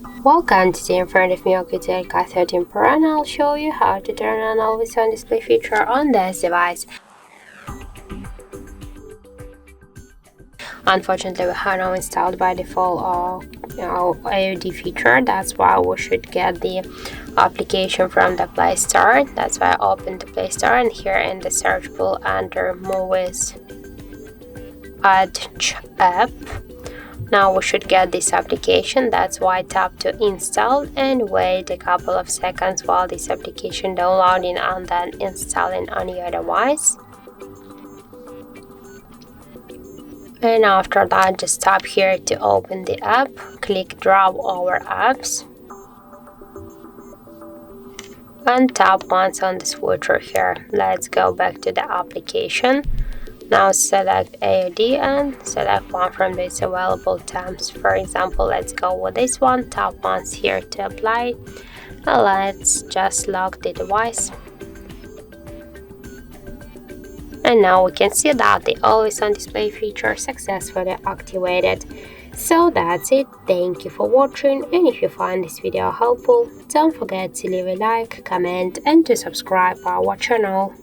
Welcome, today in front of me Oukitel K13 Pro, and I'll show you how to turn on always on display feature on this device. Unfortunately, we have not installed by default AOD feature. That's why we should get the application from the Play Store. That's why I opened the Play Store, and here in the search pool under Muviz app. Now we should get this application. That's why tap to install and wait a couple of seconds while this application downloading and then installing on your device. And after that, just tap here to open the app, click drop over apps, and tap once on the switcher here. Let's go back to the application. Now select AOD and select one from these available tabs. For example, let's go with this one. Tap once here to apply. And let's just lock the device. And now we can see that the always on display feature successfully activated. So that's it. Thank you for watching, and if you find this video helpful, don't forget to leave a like, comment and to subscribe our channel.